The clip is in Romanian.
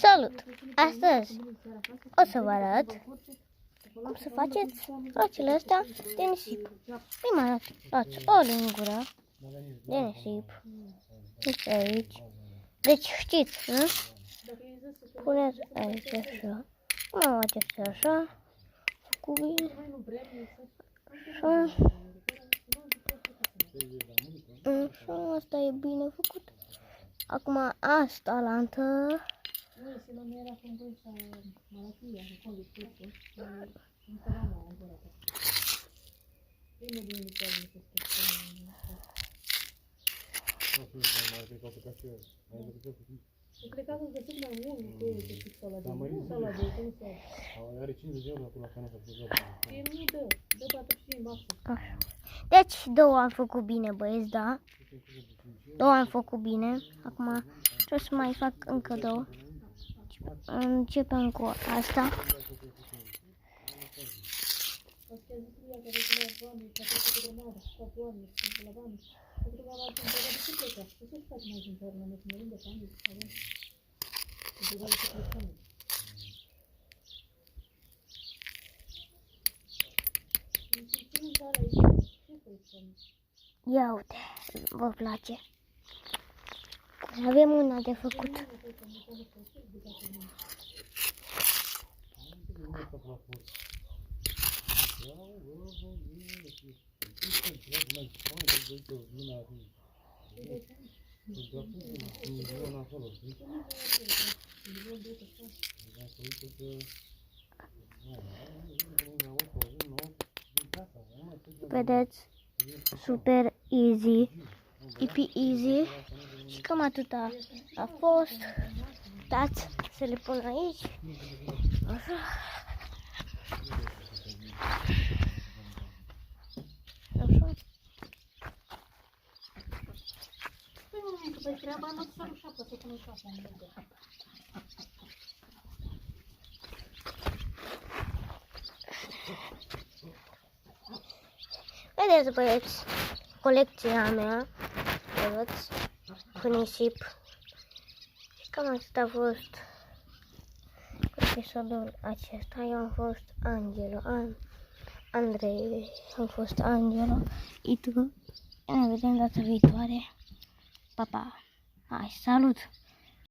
Salut! Astăzi o să vă arăt cum să faceți rocile astea de nisip. Prima dată luați o lingură de nisip. Uite aici. Deci știți, nu? Puneți aici așa. Mă faceți așa. Cu bine. Așa. Așa, asta e bine făcut. Acum asta lantă. Eu cred că ați găsit mai mult decât saladă, că nu se are 50 de euro acolo la canal să nu dă 45 maxim. Deci două am făcut bine, băieți, da? Două am făcut bine. Acum trebuie să mai fac încă două. Începem cu asta. Ia uite, vă place. Avem una de făcut. Vedeți? Super easy. Easy easy. Și cam atâta a fost. Dați să le pun aici. Așa. Așa. Vedeți, băieți, colecția mea, vedeți, cu nisip. Și cam atât a fost episodul acesta. Eu am fost Angelo, Andrei, am fost Angelo, și tu. Ne vedem data viitoare. Pa, pa! Hai, salut!